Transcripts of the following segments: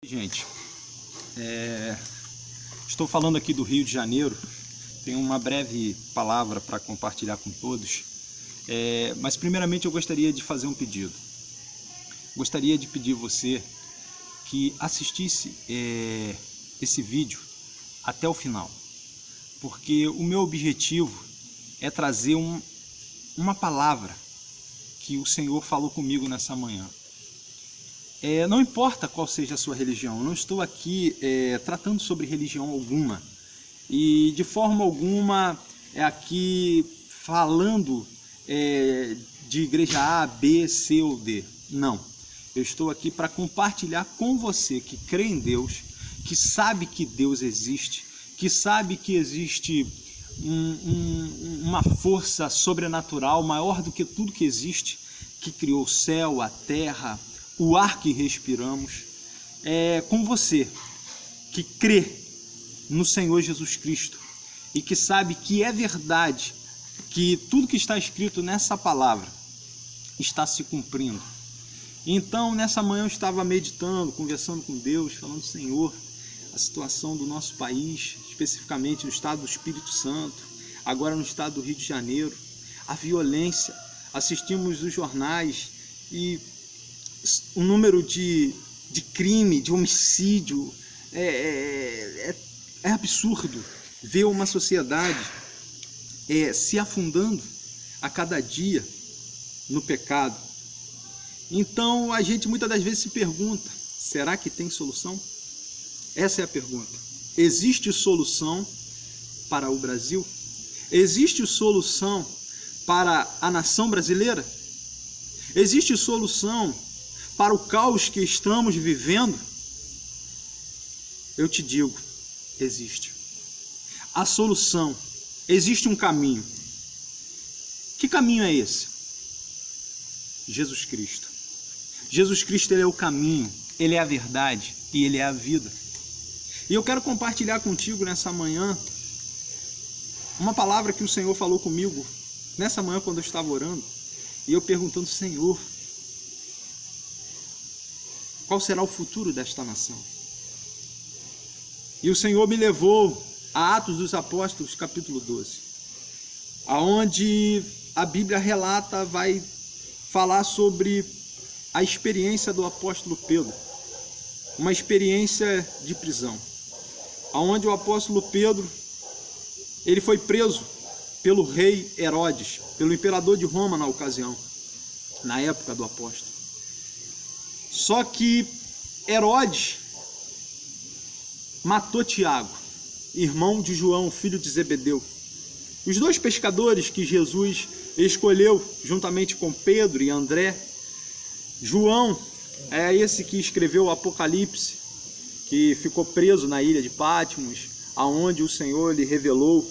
Gente, estou falando aqui do Rio de Janeiro, tenho uma breve palavra para compartilhar com todos, mas primeiramente eu gostaria de fazer um pedido. Gostaria de pedir você que assistisse esse vídeo até o final, porque o meu objetivo é trazer uma palavra que o Senhor falou comigo nessa manhã. Não importa qual seja a sua religião, eu não estou aqui tratando sobre religião alguma e de forma alguma aqui falando de igreja A, B, C ou D. Não, eu estou aqui para compartilhar com você que crê em Deus, que sabe que Deus existe, que sabe que existe uma força sobrenatural maior do que tudo que existe, que criou o céu, a terra, o ar que respiramos, com você que crê no Senhor Jesus Cristo e que sabe que é verdade, que tudo que está escrito nessa palavra está se cumprindo. Então, nessa manhã eu estava meditando, conversando com Deus, falando: Senhor, a situação do nosso país, especificamente no estado do Espírito Santo, agora no estado do Rio de Janeiro, a violência, assistimos os jornais e o número de crime, de homicídio, é absurdo ver uma sociedade se afundando a cada dia no pecado. Então a gente muitas das vezes se pergunta: será que tem solução? Essa é a pergunta. Existe solução para o Brasil? Existe solução para a nação brasileira? Existe solução para o caos que estamos vivendo? Eu te digo, existe. A solução, existe um caminho. Que caminho é esse? Jesus Cristo. Jesus Cristo, ele é o caminho, ele é a verdade e ele é a vida. E eu quero compartilhar contigo nessa manhã uma palavra que o Senhor falou comigo nessa manhã quando eu estava orando, e eu perguntando: Senhor, qual será o futuro desta nação? E o Senhor me levou a Atos dos Apóstolos, capítulo 12, aonde a Bíblia relata, vai falar sobre a experiência do apóstolo Pedro, uma experiência de prisão, aonde o apóstolo Pedro, ele foi preso pelo rei Herodes, pelo imperador de Roma na ocasião, na época do apóstolo. Só que Herodes matou Tiago, irmão de João, filho de Zebedeu. Os dois pescadores que Jesus escolheu juntamente com Pedro e André. João é esse que escreveu o Apocalipse, que ficou preso na ilha de Patmos, aonde o Senhor lhe revelou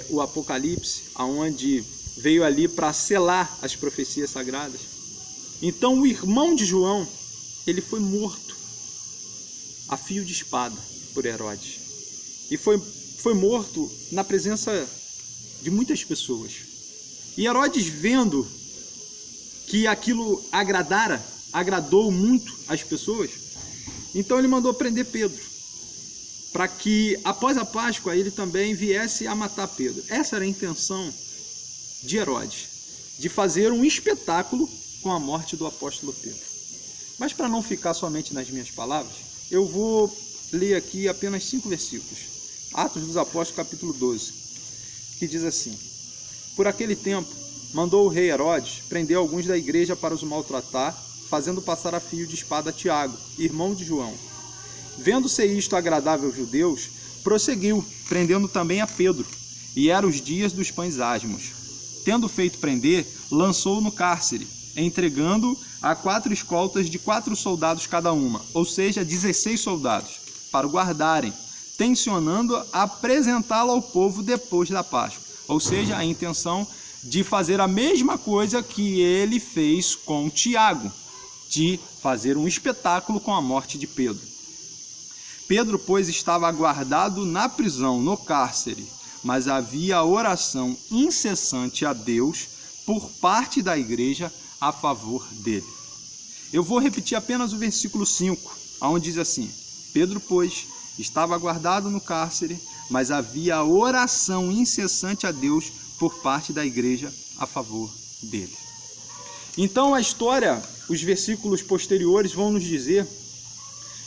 o Apocalipse, aonde veio ali para selar as profecias sagradas. Então o irmão de João, ele foi morto a fio de espada por Herodes. E foi morto na presença de muitas pessoas. E Herodes, vendo que aquilo agradou muito as pessoas, então ele mandou prender Pedro, para que após a Páscoa ele também viesse a matar Pedro. Essa era a intenção de Herodes, de fazer um espetáculo com a morte do apóstolo Pedro. Mas para não ficar somente nas minhas palavras, eu vou ler aqui apenas 5 versículos. Atos dos Apóstolos, capítulo 12, que diz assim: Por aquele tempo, mandou o rei Herodes prender alguns da igreja para os maltratar, fazendo passar a fio de espada Tiago, irmão de João. Vendo-se isto agradável aos judeus, prosseguiu, prendendo também a Pedro, e eram os dias dos pães asmos. Tendo feito prender, lançou-o no cárcere, entregando a 4 escoltas de 4 soldados cada uma, ou seja, 16 soldados, para o guardarem, tencionando apresentá-lo ao povo depois da Páscoa. Ou seja, a intenção de fazer a mesma coisa que ele fez com Tiago, de fazer um espetáculo com a morte de Pedro. Pedro, pois, estava aguardado na prisão, no cárcere, mas havia oração incessante a Deus por parte da igreja a favor dele. Eu vou repetir apenas o versículo 5, onde diz assim: Pedro, pois, estava guardado no cárcere, mas havia oração incessante a Deus por parte da igreja a favor dele. Então a história, os versículos posteriores vão nos dizer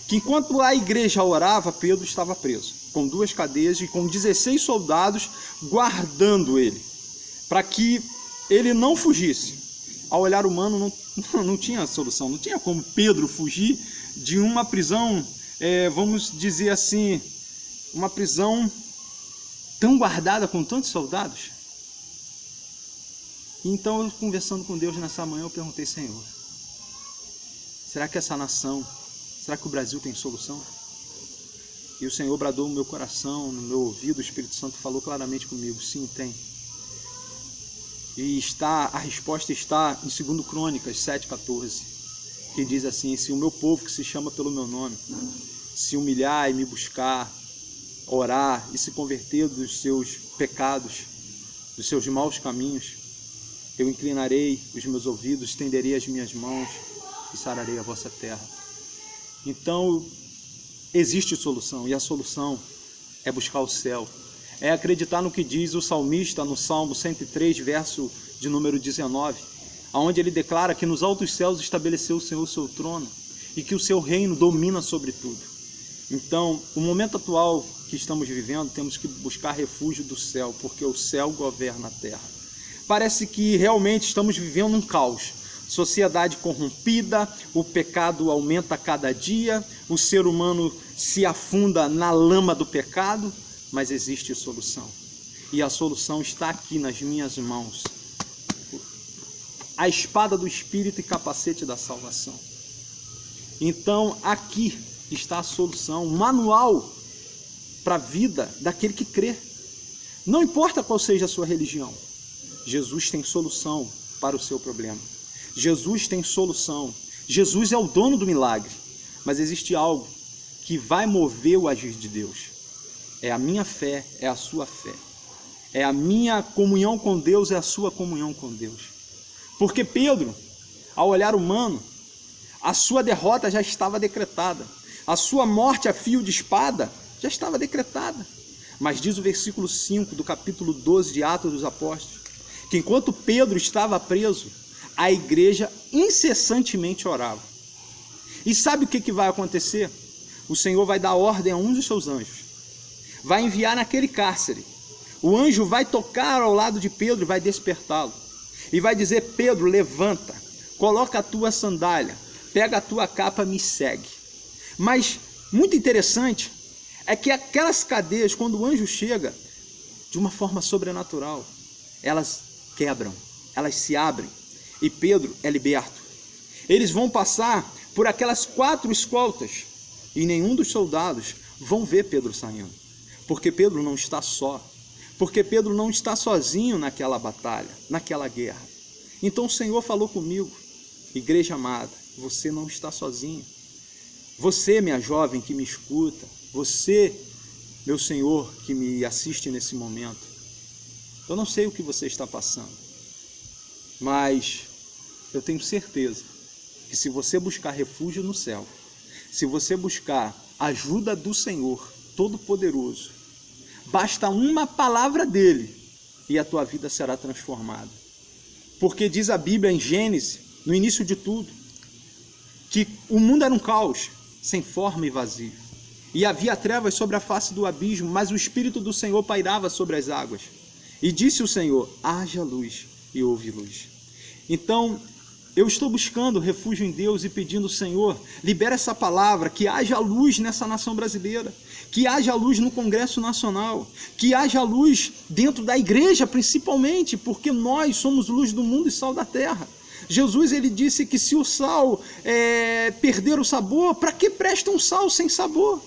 que enquanto a igreja orava, Pedro estava preso, com 2 cadeias e com 16 soldados guardando ele, para que ele não fugisse. Ao olhar humano não tinha solução, não tinha como Pedro fugir de uma prisão, vamos dizer assim, uma prisão tão guardada com tantos soldados. Então, eu conversando com Deus nessa manhã, eu perguntei: Senhor, será que essa nação, será que o Brasil tem solução? E o Senhor bradou no meu coração, no meu ouvido, o Espírito Santo falou claramente comigo: sim, tem. E a resposta está em 2 Crônicas 7,14, que diz assim: se o meu povo, que se chama pelo meu nome, se humilhar e me buscar, orar e se converter dos seus pecados, dos seus maus caminhos, eu inclinarei os meus ouvidos, estenderei as minhas mãos e sararei a vossa terra. Então, existe solução, e a solução é buscar o céu. É acreditar no que diz o salmista no Salmo 103, verso de número 19, onde ele declara que nos altos céus estabeleceu o Senhor o seu trono e que o seu reino domina sobre tudo. Então, o momento atual que estamos vivendo, temos que buscar refúgio do céu, porque o céu governa a terra. Parece que realmente estamos vivendo um caos. Sociedade corrompida, o pecado aumenta a cada dia, o ser humano se afunda na lama do pecado, mas existe solução. E a solução está aqui nas minhas mãos. A espada do Espírito e capacete da salvação. Então, aqui está a solução, um manual para a vida daquele que crê. Não importa qual seja a sua religião, Jesus tem solução para o seu problema. Jesus tem solução. Jesus é o dono do milagre. Mas existe algo que vai mover o agir de Deus. É a minha fé, é a sua fé. É a minha comunhão com Deus, é a sua comunhão com Deus. Porque Pedro, ao olhar humano, a sua derrota já estava decretada. A sua morte a fio de espada já estava decretada. Mas diz o versículo 5 do capítulo 12 de Atos dos Apóstolos, que enquanto Pedro estava preso, a igreja incessantemente orava. E sabe o que vai acontecer? O Senhor vai dar ordem a um dos seus anjos. Vai enviar naquele cárcere. O anjo vai tocar ao lado de Pedro e vai despertá-lo. E vai dizer: Pedro, levanta, coloca a tua sandália, pega a tua capa, me segue. Mas, muito interessante, é que aquelas cadeias, quando o anjo chega, de uma forma sobrenatural, elas quebram, elas se abrem, e Pedro é liberto. Eles vão passar por aquelas 4 escoltas, e nenhum dos soldados vão ver Pedro saindo, porque Pedro não está só, porque Pedro não está sozinho naquela batalha, naquela guerra. Então o Senhor falou comigo: igreja amada, você não está sozinho. Você, minha jovem que me escuta, você, meu Senhor que me assiste nesse momento, eu não sei o que você está passando, mas eu tenho certeza que se você buscar refúgio no céu, se você buscar ajuda do Senhor Todo-Poderoso, basta uma palavra dele e a tua vida será transformada. Porque diz a Bíblia em Gênesis, no início de tudo, que o mundo era um caos, sem forma e vazio. E havia trevas sobre a face do abismo, mas o Espírito do Senhor pairava sobre as águas. E disse o Senhor: haja luz, e houve luz. Então, eu estou buscando refúgio em Deus e pedindo: Senhor, libera essa palavra, que haja luz nessa nação brasileira, que haja luz no Congresso Nacional, que haja luz dentro da igreja, principalmente, porque nós somos luz do mundo e sal da terra. Jesus, ele disse que se o sal perder o sabor, para que presta um sal sem sabor?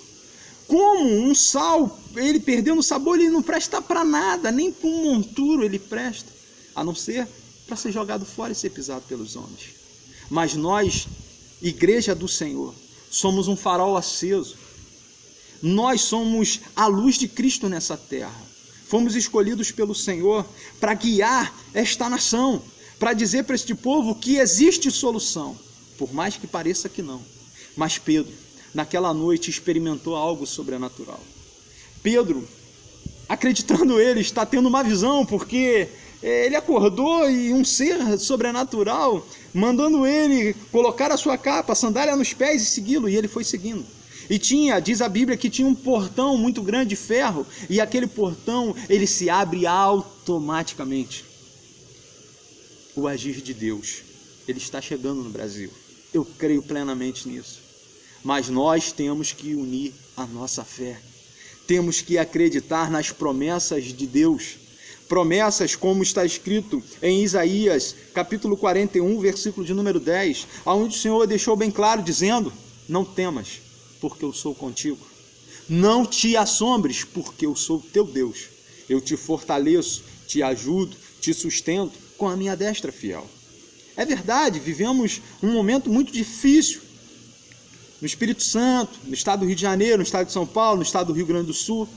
Como um sal, ele perdendo o sabor, ele não presta para nada, nem para um monturo ele presta, a não ser para ser jogado fora e ser pisado pelos homens. Mas nós, igreja do Senhor, somos um farol aceso. Nós somos a luz de Cristo nessa terra. Fomos escolhidos pelo Senhor para guiar esta nação, para dizer para este povo que existe solução, por mais que pareça que não. Mas Pedro, naquela noite experimentou algo sobrenatural. Pedro, acreditando ele, está tendo uma visão, porque ele acordou e um ser sobrenatural mandando ele colocar a sua capa, a sandália nos pés e segui-lo, e ele foi seguindo. E diz a Bíblia que tinha um portão muito grande de ferro, e aquele portão, ele se abre automaticamente. O agir de Deus, ele está chegando no Brasil. Eu creio plenamente nisso. Mas nós temos que unir a nossa fé. Temos que acreditar nas promessas de Deus. Promessas como está escrito em Isaías, capítulo 41, versículo de número 10, onde o Senhor deixou bem claro, dizendo: não temas, porque eu sou contigo. Não te assombres, porque eu sou teu Deus. Eu te fortaleço, te ajudo, te sustento com a minha destra fiel. É verdade, vivemos um momento muito difícil no Espírito Santo, no estado do Rio de Janeiro, no estado de São Paulo, no estado do Rio Grande do Sul.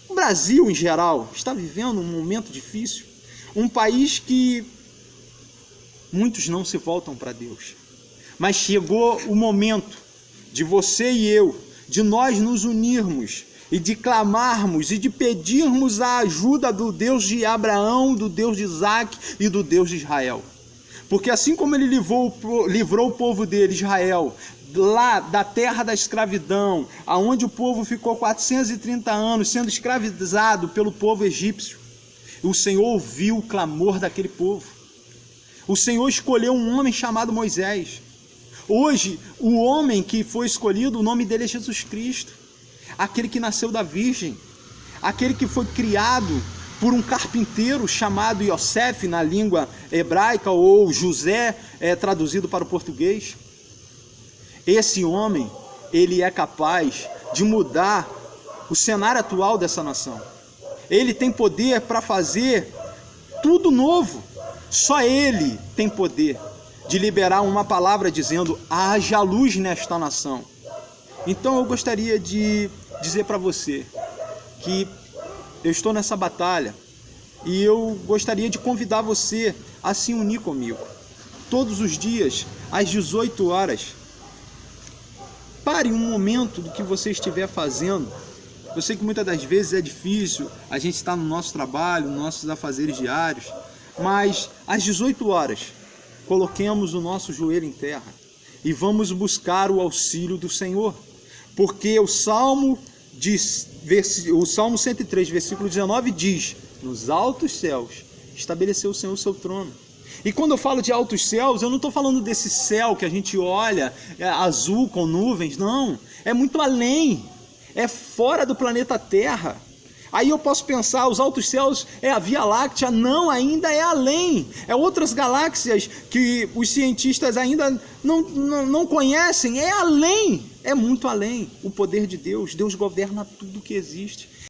O Brasil, em geral, está vivendo um momento difícil. Um país que muitos não se voltam para Deus. Mas chegou o momento de você e eu, de nós nos unirmos e de clamarmos e de pedirmos a ajuda do Deus de Abraão, do Deus de Isaac e do Deus de Israel. Porque assim como ele livrou o povo dele, Israel, lá da terra da escravidão, aonde o povo ficou 430 anos sendo escravizado pelo povo egípcio, o Senhor ouviu o clamor daquele povo. O Senhor escolheu um homem chamado Moisés. Hoje, o homem que foi escolhido, o nome dele é Jesus Cristo. Aquele que nasceu da Virgem. Aquele que foi criado por um carpinteiro chamado Yosef na língua hebraica, ou José, traduzido para o português. Esse homem, ele é capaz de mudar o cenário atual dessa nação. Ele tem poder para fazer tudo novo. Só ele tem poder de liberar uma palavra dizendo: haja luz nesta nação. Então eu gostaria de dizer para você que eu estou nessa batalha e eu gostaria de convidar você a se unir comigo. Todos os dias, às 18 horas, pare um momento do que você estiver fazendo. Eu sei que muitas das vezes é difícil, a gente está no nosso trabalho, nos nossos afazeres diários, mas às 18 horas, coloquemos o nosso joelho em terra e vamos buscar o auxílio do Senhor. Porque o Salmo 103, versículo 19 diz: nos altos céus estabeleceu o Senhor o seu trono. E quando eu falo de altos céus, eu não estou falando desse céu que a gente olha, azul com nuvens, não. É muito além, é fora do planeta Terra. Aí eu posso pensar, os altos céus é a Via Láctea. Não, ainda é além. É outras galáxias que os cientistas ainda não conhecem. É além, é muito além. O poder de Deus, Deus governa tudo que existe.